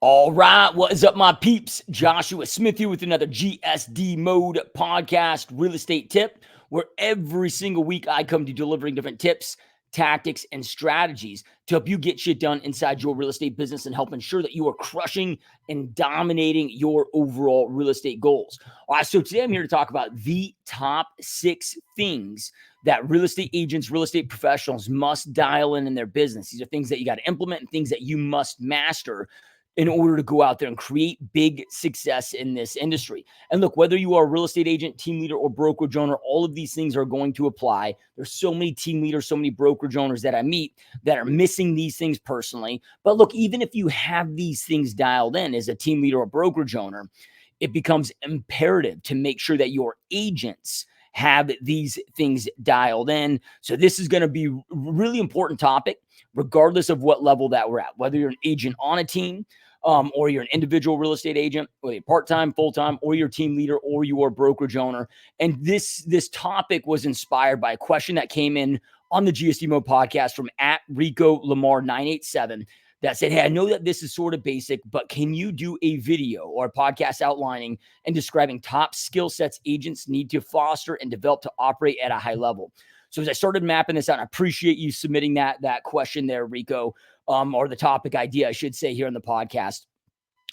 All right, what is up, my peeps? Joshua Smith here with another GSD Mode podcast real estate tip, where every single week I come to delivering different tips, tactics, and strategies to help you get shit done inside your real estate business and help ensure that you are crushing and dominating your overall real estate goals. All right, so today I'm here to talk about the top 6 things that real estate agents, real estate professionals must dial in their business. These are things that you got to implement and things that you must master in order to go out there and create big success in this industry. And look, whether you are a real estate agent, team leader, or brokerage owner, all of these things are going to apply. There's so many team leaders, so many brokerage owners that I meet that are missing these things personally. But look, even if you have these things dialed in as a team leader or brokerage owner, it becomes imperative to make sure that your agents have these things dialed in. So this is going to be a really important topic, regardless of what level that we're at, whether you're an agent on a team, or you're an individual real estate agent, whether you're part-time, full-time, or you're team leader, or you're a brokerage owner. And this topic was inspired by a question that came in on the GSD Mode podcast from @RicoLamar987 that said, hey, I know that this is sort of basic, but can you do a video or a podcast outlining and describing top skill sets agents need to foster and develop to operate at a high level? So as I started mapping this out, I appreciate you submitting that question there, Rico, or the topic idea, I should say, here on the podcast.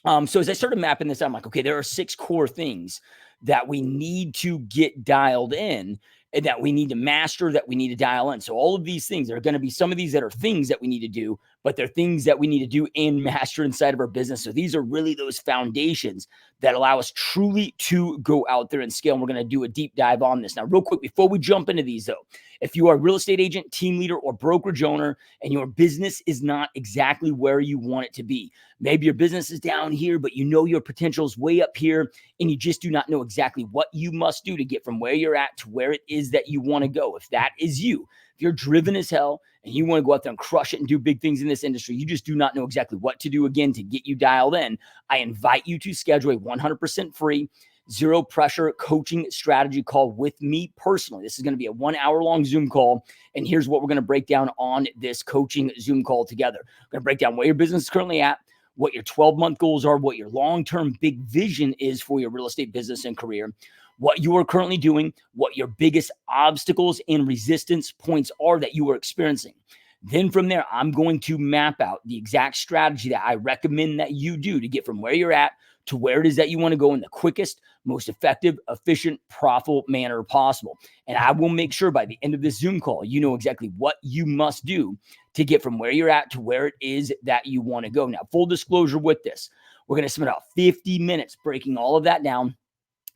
So as I started mapping this out, I'm like, okay, there are 6 core things that we need to get dialed in and that we need to master, that we need to dial in. So all of these things, there are going to be some of these that are things that we need to do, but they're things that we need to do and master inside of our business. So these are really those foundations that allow us truly to go out there and scale. And we're going to do a deep dive on this. Now, real quick, before we jump into these though, if you are a real estate agent, team leader, or brokerage owner, and your business is not exactly where you want it to be, maybe your business is down here, but you know your potential is way up here, and you just do not know exactly what you must do to get from where you're at to where it is that you want to go. If that is you, if you're driven as hell and you want to go out there and crush it and do big things in this industry, you just do not know exactly what to do again to get you dialed in, I invite you to schedule a 100% free, zero pressure coaching strategy call with me personally. This is going to be a 1 hour long Zoom call. And here's what we're going to break down on this coaching Zoom call together. We're going to break down where your business is currently at, what your 12-month goals are, what your long-term big vision is for your real estate business and career, what you are currently doing, what your biggest obstacles and resistance points are that you are experiencing. Then from there, I'm going to map out the exact strategy that I recommend that you do to get from where you're at to where it is that you want to go in the quickest, most effective, efficient, profitable manner possible. And I will make sure by the end of this Zoom call, you know exactly what you must do to get from where you're at to where it is that you want to go. Now, full disclosure with this, we're going to spend about 50 minutes breaking all of that down.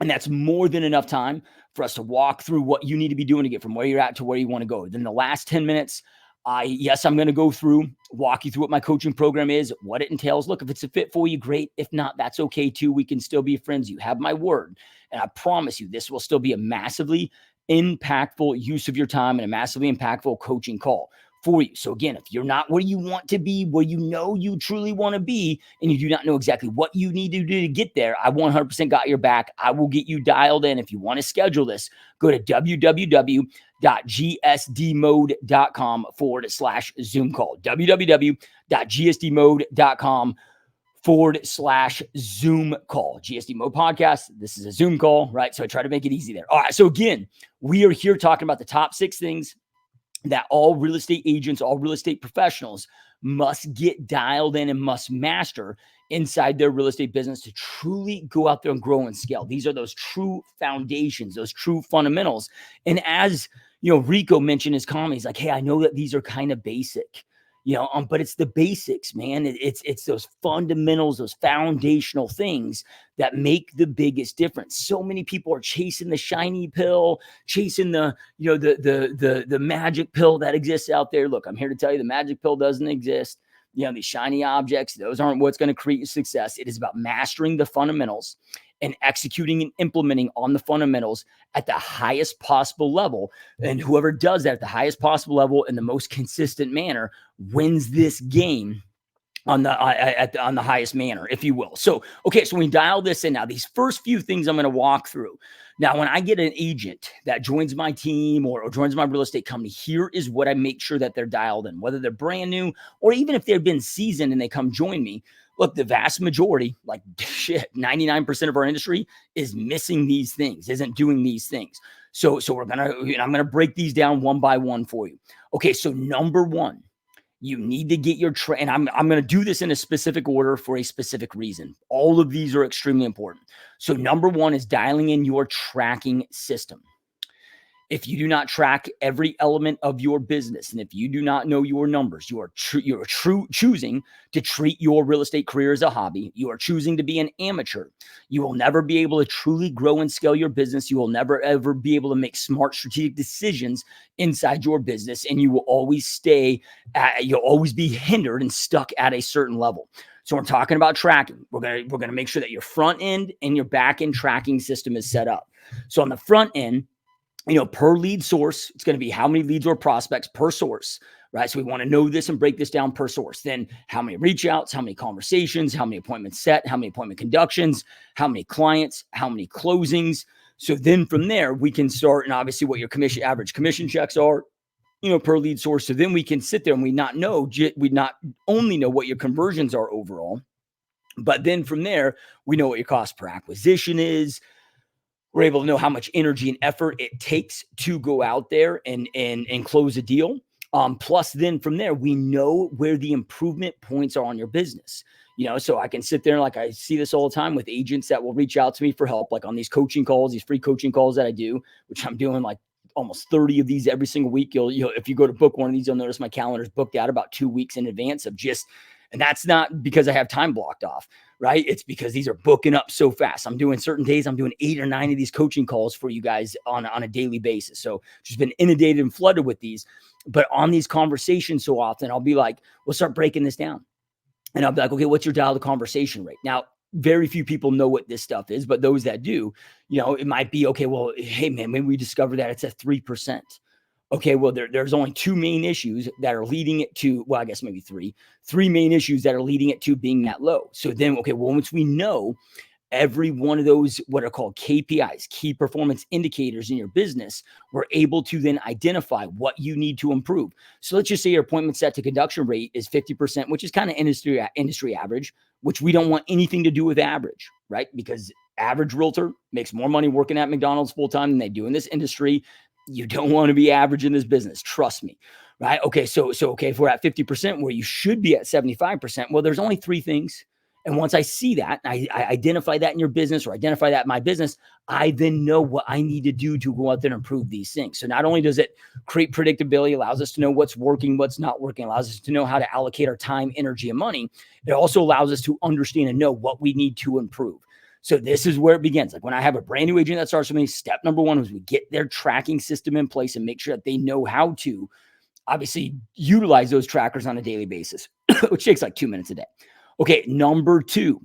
And that's more than enough time for us to walk through what you need to be doing to get from where you're at to where you want to go. Then the last 10 minutes, I'm going to go through, walk you through what my coaching program is, what it entails. Look, if it's a fit for you, great. If not, that's okay too. We can still be friends. You have my word. And I promise you, this will still be a massively impactful use of your time and a massively impactful coaching call for you. So again, if you're not where you want to be, where you know you truly want to be, and you do not know exactly what you need to do to get there, I 100% got your back. I will get you dialed in. If you want to schedule this, go to www.gsdmode.com/Zoom call. www.gsdmode.com/Zoom call. GSD Mode podcast. This is a Zoom call, right? So I try to make it easy there. All right. So again, we are here talking about the top 6 things that all real estate agents, all real estate professionals must get dialed in and must master inside their real estate business to truly go out there and grow and scale. These are those true foundations, those true fundamentals. And as you know, Rico mentioned his comment, he's like, hey, I know that these are kind of basic, but it's the basics, man. It's those fundamentals, those foundational things that make the biggest difference. So many people are chasing the shiny pill, chasing the magic pill that exists out there. Look, I'm here to tell you the magic pill doesn't exist. These shiny objects, those aren't what's going to create success. It is about mastering the fundamentals and executing and implementing on the fundamentals at the highest possible level. And whoever does that at the highest possible level in the most consistent manner wins this game on the highest manner, if you will. So, okay, so we dial this in now. These first few things I'm going to walk through. Now, when I get an agent that joins my team or joins my real estate company, here is what I make sure that they're dialed in, whether they're brand new or even if they've been seasoned and they come join me. Look, the vast majority, like shit, 99% of our industry is missing these things, isn't doing these things. So I'm gonna break these down one by one for you. Okay, so number one, you need to get your and I'm going to do this in a specific order for a specific reason. All of these are extremely important. So number one is dialing in your tracking system. If you do not track every element of your business, and if you do not know your numbers, you are choosing to treat your real estate career as a hobby. You are choosing to be an amateur. You will never be able to truly grow and scale your business. You will never, ever be able to make smart strategic decisions inside your business. And you will always you'll always be hindered and stuck at a certain level. So we're talking about tracking. We're going to make sure that your front end and your back end tracking system is set up. So on the front end, per lead source, it's going to be how many leads or prospects per source, right? So we want to know this and break this down per source. Then how many reach outs, how many conversations, how many appointments set, how many appointment conductions, how many clients, how many closings. So then from there, we can start, and obviously what your average commission checks are, per lead source. So then we can sit there and we not only know what your conversions are overall, but then from there, we know what your cost per acquisition is. We're able to know how much energy and effort it takes to go out there and close a deal. Plus, then from there, we know where the improvement points are on your business. So I can sit there and like I see this all the time with agents that will reach out to me for help, like on these coaching calls, these free coaching calls that I do, which I'm doing like almost 30 of these every single week. You'll if you go to book one of these, you'll notice my calendar's booked out about 2 weeks in advance of just. And that's not because I have time blocked off, right? It's because these are booking up so fast. I'm doing certain days, I'm doing 8 or 9 of these coaching calls for you guys on a daily basis. So just been inundated and flooded with these. But on these conversations so often, I'll be like, we'll start breaking this down. And I'll be like, okay, what's your dial to conversation rate? Now, very few people know what this stuff is, but those that do, it might be, okay, well, hey man, maybe we discovered that it's at 3%. Okay, well, there's only 2 main issues that are leading it to, well, I guess maybe 3 main issues that are leading it to being that low. So then, okay, well, once we know every one of those, what are called KPIs, key performance indicators in your business, we're able to then identify what you need to improve. So let's just say your appointment set to conduction rate is 50%, which is kind of industry average, which we don't want anything to do with average, right? Because average realtor makes more money working at McDonald's full time than they do in this industry. You don't want to be average in this business. Trust me. Right. Okay. So okay, if we're at 50% where you should be at 75%, well, there's only 3 things. And once I see that, I identify that in your business or identify that in my business, I then know what I need to do to go out there and improve these things. So not only does it create predictability, allows us to know what's working, what's not working, allows us to know how to allocate our time, energy, and money. It also allows us to understand and know what we need to improve. So this is where it begins. Like when I have a brand new agent that starts with me, step number 1 is we get their tracking system in place and make sure that they know how to obviously utilize those trackers on a daily basis, which takes like 2 minutes a day. Okay, number 2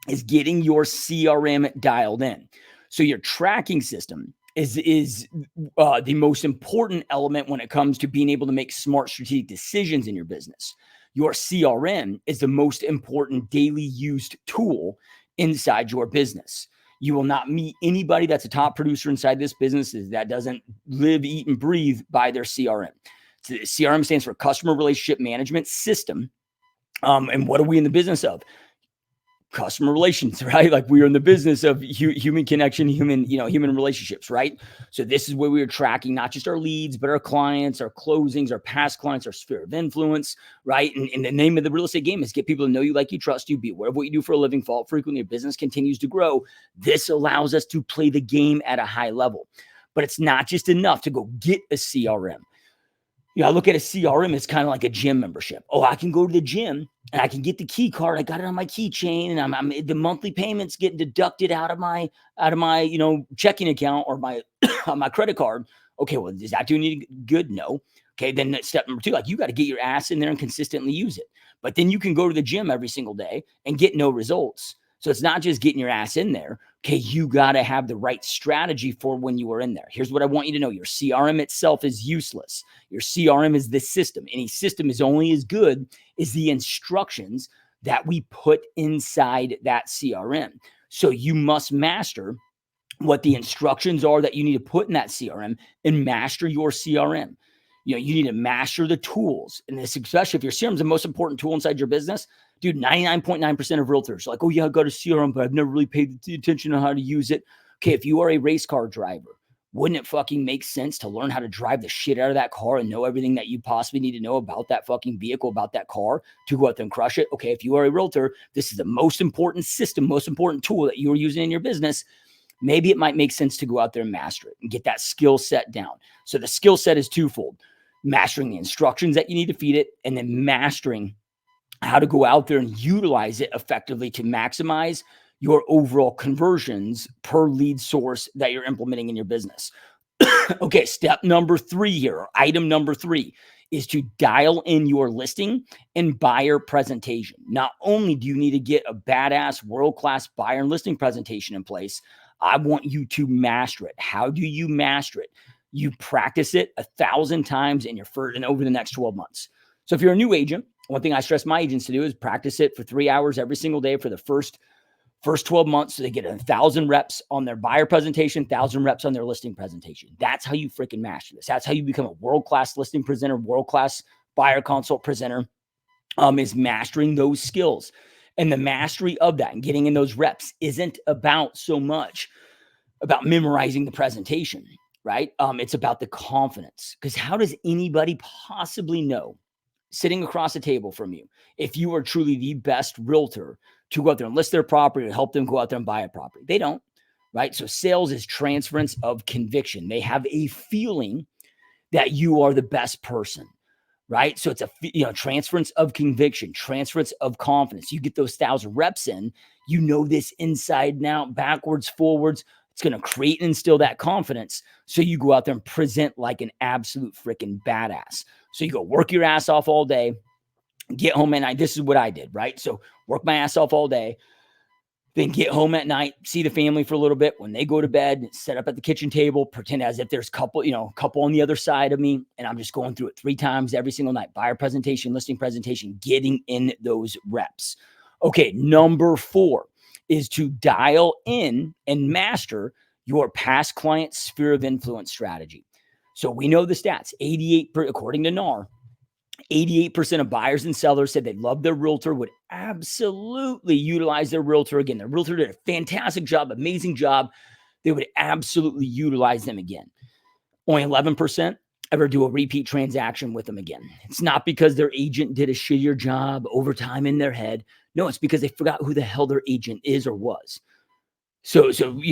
is getting your CRM dialed in. So your tracking system is the most important element when it comes to being able to make smart strategic decisions in your business. Your CRM is the most important daily used tool inside your business. You will not meet anybody that's a top producer inside this business that doesn't live, eat, and breathe by their CRM. So CRM stands for Customer Relationship Management System. And what are we in the business of? Customer relations, right? Like we are in the business of human connection, human relationships, right? So this is where we are tracking not just our leads, but our clients, our closings, our past clients, our sphere of influence, right? And the name of the real estate game is get people to know you, like you, trust you, be aware of what you do for a living, follow frequently, your business continues to grow. This allows us to play the game at a high level, but it's not just enough to go get a CRM. I look at a CRM as kind of like a gym membership. Oh, I can go to the gym and I can get the key card. I got it on my keychain, and I'm the monthly payments getting deducted out of my checking account or my my credit card. Okay, well, is that doing you good? No. Okay, then step number 2, like you got to get your ass in there and consistently use it. But then you can go to the gym every single day and get no results. So it's not just getting your ass in there. Okay, you got to have the right strategy for when you are in there. Here's what I want you to know. Your CRM itself is useless. Your CRM is the system. Any system is only as good as the instructions that we put inside that CRM. So you must master what the instructions are that you need to put in that CRM and master your CRM. You need to master the tools. And this, especially if your CRM is the most important tool inside your business, dude, 99.9% of realtors are like, oh yeah, I got a CRM, but I've never really paid attention to how to use it. Okay, if you are a race car driver, wouldn't it fucking make sense to learn how to drive the shit out of that car and know everything that you possibly need to know about that fucking vehicle, about that car to go out there and crush it? Okay, if you are a realtor, this is the most important system, most important tool that you are using in your business. Maybe it might make sense to go out there and master it and get that skill set down. So the skill set is twofold: mastering the instructions that you need to feed it, and then mastering how to go out there and utilize it effectively to maximize your overall conversions per lead source that you're implementing in your business. Okay, step number 3 here, or item number 3, is to dial in your listing and buyer presentation. Not only do you need to get a badass world-class buyer and listing presentation in place, I want you to master it. How do you master it? You practice it 1,000 times in your first and over the next 12 months. So if you're a new agent, one thing I stress my agents to do is practice it for 3 hours every single day for the first 12 months, so they get 1,000 reps on their buyer presentation, 1,000 reps on their listing presentation. That's how you freaking master this. That's how you become a world-class listing presenter, world-class buyer consult presenter, is mastering those skills. And the mastery of that and getting in those reps isn't about so much about memorizing the presentation, right? It's about the confidence. Because how does anybody possibly know, sitting across the table from you, if you are truly the best realtor to go out there and list their property or help them go out there and buy a property? They don't, right? So sales is transference of conviction. They have a feeling that you are the best person, right? So it's a transference of conviction, transference of confidence. You get those 1,000 reps in, you know this inside and out, backwards, forwards. It's going to create and instill that confidence. So you go out there and present like an absolute freaking badass. So you go work your ass off all day, get home at night. This is what I did, right? So work my ass off all day, then get home at night, see the family for a little bit. When they go to bed, set up at the kitchen table, pretend as if there's a couple on the other side of me. And I'm just going through it 3 times every single night. Buyer presentation, listing presentation, getting in those reps. Okay, number 4 is to dial in and master your past client sphere of influence strategy. So we know the stats, 88, according to NAR, 88% of buyers and sellers said they loved their realtor, would absolutely utilize their realtor again. Their realtor did a fantastic job, amazing job. They would absolutely utilize them again. Only 11% ever do a repeat transaction with them again. It's not because their agent did a shittier job, overtime in their head. No, it's because they forgot who the hell their agent is or was. So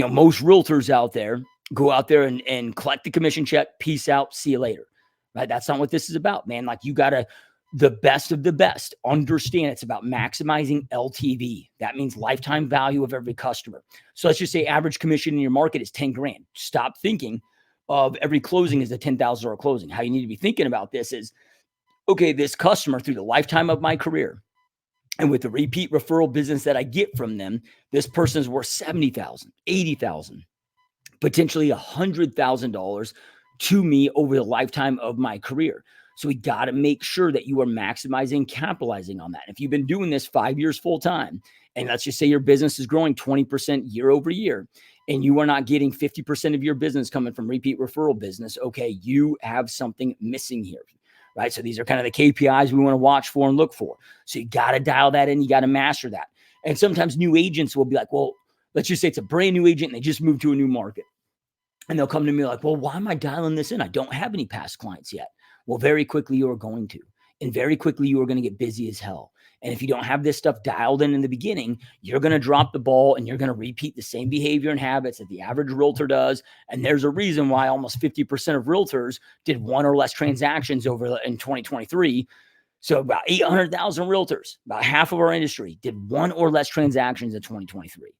most realtors out there go out there and collect the commission check, peace out, see you later. Right? That's not what this is about, man. Like, you got to, the best of the best, understand it's about maximizing LTV. That means lifetime value of every customer. So let's just say average commission in your market is 10 grand. Stop thinking of every closing as a $10,000 closing. How you need to be thinking about this is, okay, this customer through the lifetime of my career, and with the repeat referral business that I get from them, this person is worth $70,000, $80,000, potentially $100,000 to me over the lifetime of my career. So we got to make sure that you are maximizing, capitalizing on that. If you've been doing this 5 years full time, and let's just say your business is growing 20% year over year, and you are not getting 50% of your business coming from repeat referral business, okay, you have something missing here. Right? So these are kind of the KPIs we want to watch for and look for. So you got to dial that in. You got to master that. And sometimes new agents will be like, well, let's just say it's a brand new agent and they just moved to a new market. And they'll come to me like, well, why am I dialing this in? I don't have any past clients yet. Well, very quickly you are going to. And very quickly you are going to get busy as hell. And if you don't have this stuff dialed in the beginning, you're going to drop the ball and you're going to repeat the same behavior and habits that the average realtor does. And there's a reason why almost 50% of realtors did 1 or less transactions in 2023. So about 800,000 realtors, about half of our industry, did 1 or less transactions in 2023.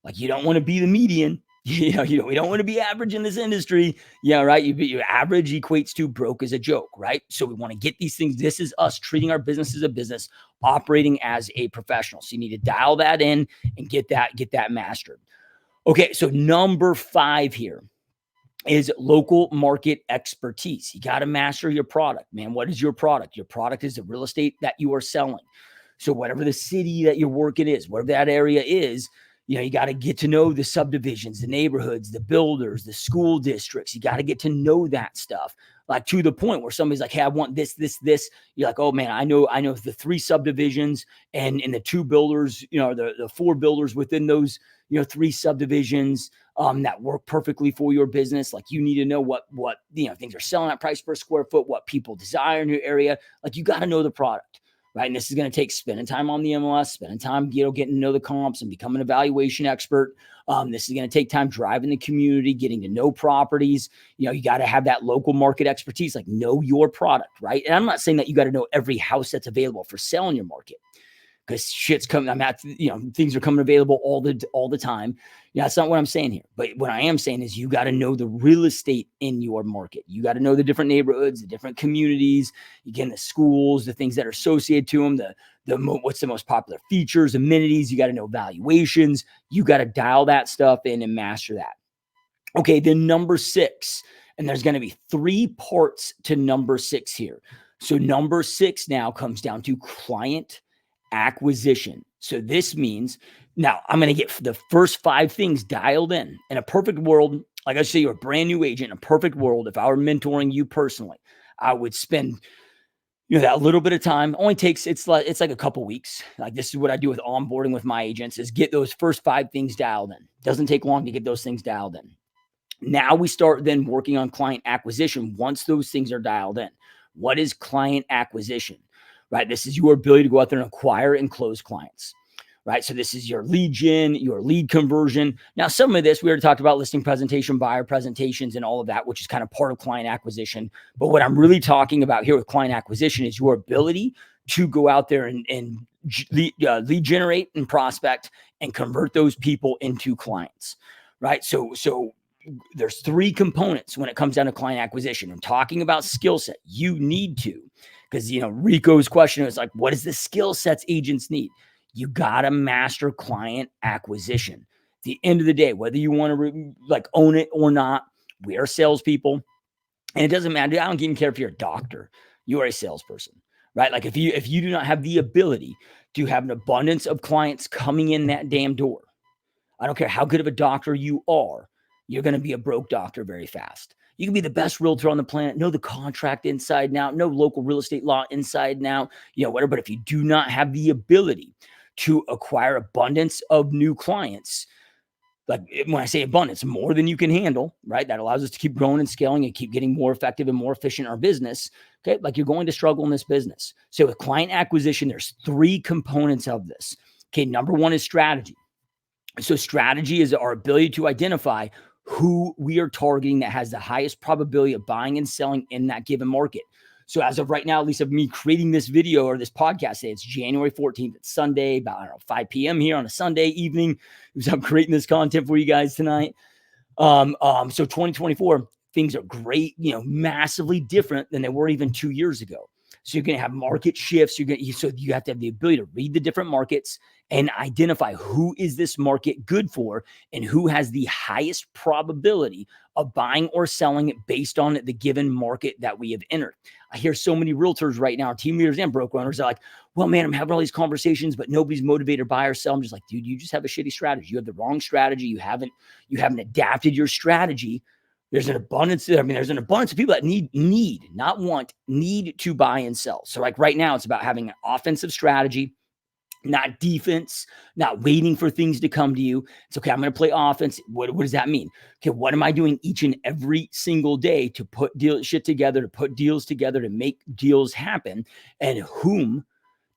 Like, you don't want to be the median. We don't want to be average in this industry. Yeah, right. Your average equates to broke as a joke, right? So we want to get these things. This is us treating our business as a business, operating as a professional. So you need to dial that in and get that mastered. Okay, so number 5 here is local market expertise. You got to master your product, man. What is your product? Your product is the real estate that you are selling. So whatever the city that you're working is, whatever that area is, you got to get to know the subdivisions, the neighborhoods, the builders, the school districts. You got to get to know that stuff. Like to the point where somebody's like, hey, I want this, this, this. You're like, oh man, I know the 3 subdivisions and the 2 builders, the 4 builders within those, 3 subdivisions that work perfectly for your business. Like you need to know what things are selling at price per square foot, what people desire in your area. Like you got to know the product. Right. And this is going to take spending time on the MLS, spending time, getting to know the comps and becoming an evaluation expert. This is going to take time driving the community, getting to know properties. You got to have that local market expertise, like know your product. Right. And I'm not saying that you got to know every house that's available for sale in your market, because shit's coming. Things are coming available all the time. That's not what I'm saying here. But what I am saying is you got to know the real estate in your market. You got to know the different neighborhoods, the different communities, again, the schools, the things that are associated to them, what's the most popular features, amenities. You got to know valuations. You got to dial that stuff in and master that. Okay, then number 6, and there's going to be 3 parts to number 6 here. So number 6 now comes down to client acquisition. So this means now I'm going to get the first 5 things dialed in. In a perfect world, like I say, you're a brand new agent. In a perfect world, if I were mentoring you personally, I would spend that little bit of time. Only takes it's like a couple weeks. Like this is what I do with onboarding with my agents: is get those first 5 things dialed in. Doesn't take long to get those things dialed in. Now we start then working on client acquisition once those things are dialed in. What is client acquisition? Right? This is your ability to go out there and acquire and close clients. Right? So this is your lead gen, your lead conversion. Now, some of this, we already talked about listing presentation, buyer presentations, and all of that, which is kind of part of client acquisition. But what I'm really talking about here with client acquisition is your ability to go out there and lead generate and prospect and convert those people into clients. Right? So there's 3 components when it comes down to client acquisition. I'm talking about skill set. You need to, because Rico's question is like, what is the skill sets agents need? You got to master client acquisition. At the end of the day, whether you want to own it or not, we are salespeople, and it doesn't matter. I don't even care if you're a doctor. You are a salesperson, right? Like if you do not have the ability to have an abundance of clients coming in that damn door, I don't care how good of a doctor you are, you're going to be a broke doctor very fast. You can be the best realtor on the planet, know the contract inside and out, know local real estate law inside and out, whatever. But if you do not have the ability to acquire abundance of new clients, like when I say abundance, more than you can handle, right? That allows us to keep growing and scaling and keep getting more effective and more efficient in our business. Okay. Like you're going to struggle in this business. So with client acquisition, there's 3 components of this. Okay. Number 1 is strategy. So strategy is our ability to identify who we are targeting that has the highest probability of buying and selling in that given market. So as of right now, at least of me creating this video or this podcast today, it's January 14th. It's Sunday, about 5 p.m. here on a Sunday evening. I'm creating this content for you guys tonight. So 2024, things are great, massively different than they were even 2 years ago. So you're going to have market shifts. So you have to have the ability to read the different markets and identify who is this market good for and who has the highest probability of buying or selling it based on the given market that we have entered. I hear so many realtors right now, team leaders and broker owners are like, well, man, I'm having all these conversations, but nobody's motivated to buy or sell. I'm just like, dude, you just have a shitty strategy. You have the wrong strategy. You haven't adapted your strategy. There's an abundance of people that need to buy and sell. So like right now, it's about having an offensive strategy, not defense, not waiting for things to come to you. It's okay. I'm going to play offense. What does that mean? Okay. What am I doing each and every single day to put shit together, to put deals together, to make deals happen? And whom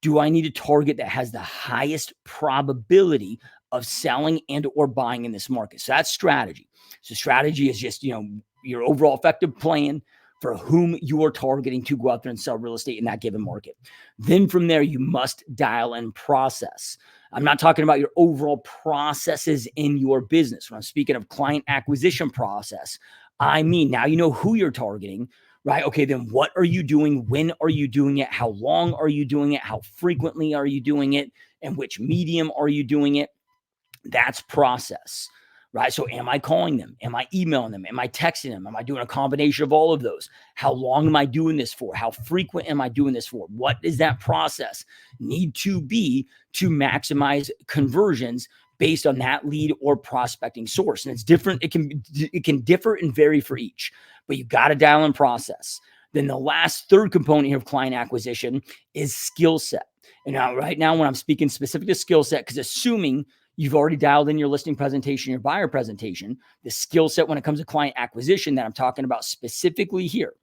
do I need to target that has the highest probability of selling and or buying in this market? So that's strategy. So strategy is just, your overall effective plan for whom you are targeting to go out there and sell real estate in that given market. Then from there, you must dial in process. I'm not talking about your overall processes in your business. When I'm speaking of client acquisition process, I mean, now you know who you're targeting, right? Okay, then what are you doing? When are you doing it? How long are you doing it? How frequently are you doing it? And which medium are you doing it? That's process, right? So am I calling them? Am I emailing them? Am I texting them? Am I doing a combination of all of those? How long am I doing this for? How frequent am I doing this for? What does that process need to be to maximize conversions based on that lead or prospecting source? And it's different. It can differ and vary for each, but you got to dial in process. Then the last third component here of client acquisition is skill set. And now, right now, when I'm speaking specific to skill set, because assuming you've already dialed in your listing presentation, your buyer presentation, the skill set when it comes to client acquisition that I'm talking about specifically here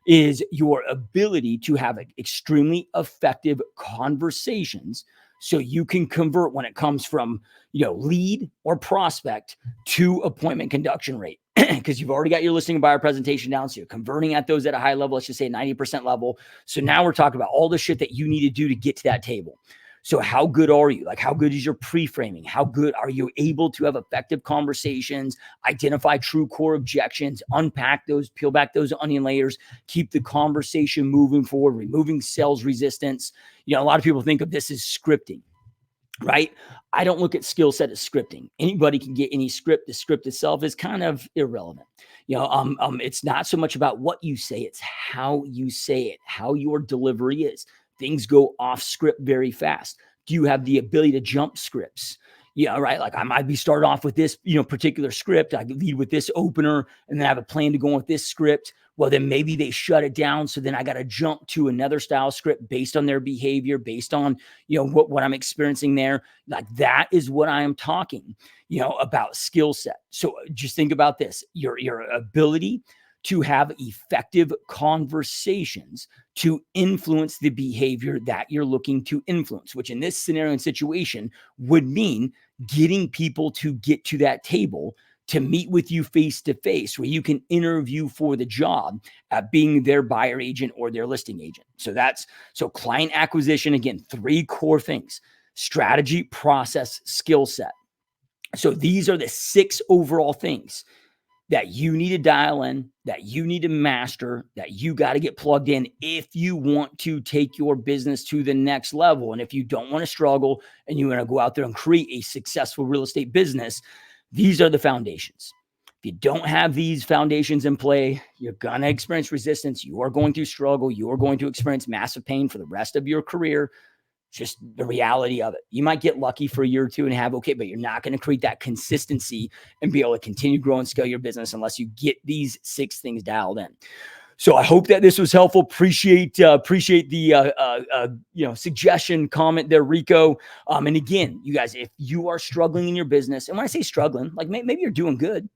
is your ability to have extremely effective conversations so you can convert when it comes from, lead or prospect to appointment conduction rate. Because you've already got your listing and buyer presentation down. So you're converting at those at a high level, let's just say 90% level. So now we're talking about all the shit that you need to do to get to that table. So how good are you? Like, how good is your pre-framing? How good are you able to have effective conversations, identify true core objections, unpack those, peel back those onion layers, keep the conversation moving forward, removing sales resistance? A lot of people think of this as scripting, right? I don't look at skill set as scripting. Anybody can get any script. The script itself is kind of irrelevant. It's not so much about what you say, it's how you say it, how your delivery is. Things go off script very fast. Do you have the ability to jump scripts? Yeah, right. Like I might be started off with this, particular script. I lead with this opener and then I have a plan to go on with this script. Well, then maybe they shut it down. So then I got to jump to another style script based on their behavior, based on, what I'm experiencing there. Like that is what I am talking, about skill set. So just think about this, your ability to have effective conversations to influence the behavior that you're looking to influence, which in this scenario and situation would mean getting people to get to that table to meet with you face to face, where you can interview for the job at being their buyer agent or their listing agent. So client acquisition, again, 3 core things: strategy, process, skill set. So these are the 6 overall things that you need to dial in, that you need to master, that you got to get plugged in if you want to take your business to the next level. And if you don't want to struggle and you want to go out there and create a successful real estate business, these are the foundations. If you don't have these foundations in play, you're going to experience resistance. You are going to struggle. You are going to experience massive pain for the rest of your career. Just the reality of it. You might get lucky for a year or two and have okay, but you're not going to create that consistency and be able to continue to grow and scale your business unless you get these 6 things dialed in. So I hope that this was helpful. Appreciate the suggestion, comment there, Rico. And again, you guys, if you are struggling in your business, and when I say struggling, like maybe you're doing good,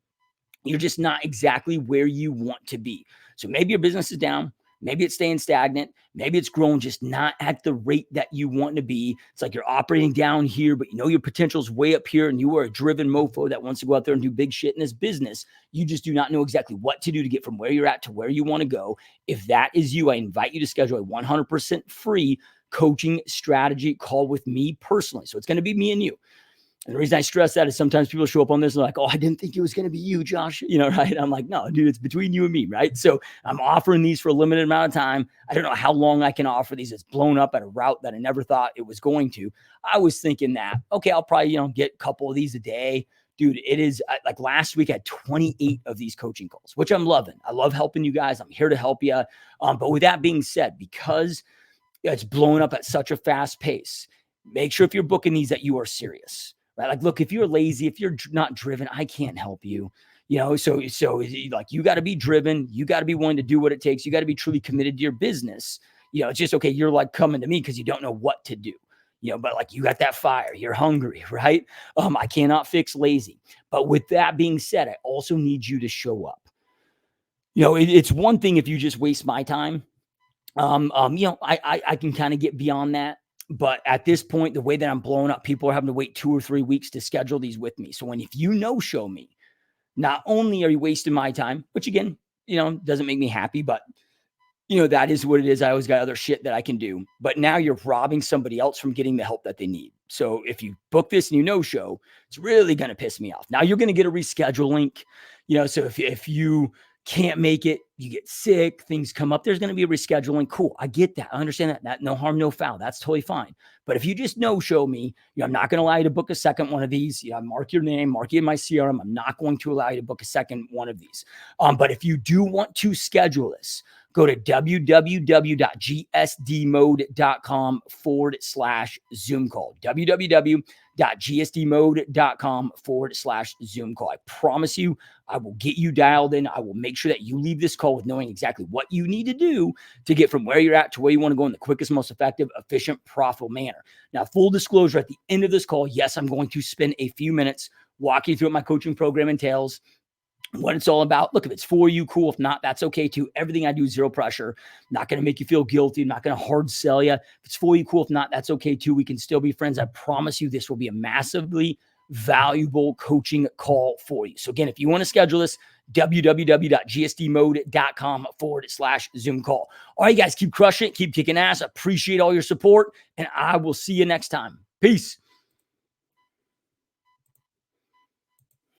you're just not exactly where you want to be. So maybe your business is down. Maybe it's staying stagnant. Maybe it's growing just not at the rate that you want to be. It's like you're operating down here, but your potential is way up here and you are a driven mofo that wants to go out there and do big shit in this business. You just do not know exactly what to do to get from where you're at to where you want to go. If that is you, I invite you to schedule a 100% free coaching strategy call with me personally. So it's going to be me and you. And the reason I stress that is sometimes people show up on this and they're like, oh, I didn't think it was going to be you, Josh. Right? I'm like, no, dude, it's between you and me, right? So I'm offering these for a limited amount of time. I don't know how long I can offer these. It's blown up at a route that I never thought it was going to. I was thinking that, okay, I'll probably, get a couple of these a day. Dude, it is like last week I had 28 of these coaching calls, which I'm loving. I love helping you guys. I'm here to help you. But with that being said, because it's blown up at such a fast pace, make sure if you're booking these that you are serious. Right? Like, look, if you're lazy, if you're not driven, I can't help you. So like you got to be driven. You got to be willing to do what it takes. You got to be truly committed to your business. It's just, okay, you're like coming to me because you don't know what to do. But like you got that fire, you're hungry, right? I cannot fix lazy. But with that being said, I also need you to show up. It's one thing if you just waste my time. I can kind of get beyond that. But at this point, the way that I'm blowing up, people are having to wait 2 or 3 weeks to schedule these with me. So if you show me, not only are you wasting my time, which again, doesn't make me happy, but that is what it is. I always got other shit that I can do, but now you're robbing somebody else from getting the help that they need. So if you book this and show, it's really going to piss me off. Now you're going to get a reschedule link, so if you can't make it, you get sick, things come up, there's going to be a rescheduling. Cool. I get that. I understand that. That no harm, no foul. That's totally fine. But if you just no show me, I'm not going to allow you to book a second one of these. Mark your name, mark you in my CRM. I'm not going to allow you to book a second one of these. But if you do want to schedule this, go to www.gsdmode.com/Zoom call. www.gsdmode.com/Zoom call. I promise you, I will get you dialed in. I will make sure that you leave this call with knowing exactly what you need to do to get from where you're at to where you want to go in the quickest, most effective, efficient, profitable manner. Now, full disclosure, at the end of this call, yes, I'm going to spend a few minutes walking you through what my coaching program entails, what it's all about. Look, if it's for you, cool. If not, that's okay too. Everything I do, zero pressure. I'm not going to make you feel guilty. I'm not going to hard sell you. If it's for you, cool. If not, that's okay too. We can still be friends. I promise you this will be a massively valuable coaching call for you. So again, if you want to schedule this, www.gsdmode.com/Zoom call. All right, guys, keep crushing it. Keep kicking ass. I appreciate all your support, and I will see you next time. Peace.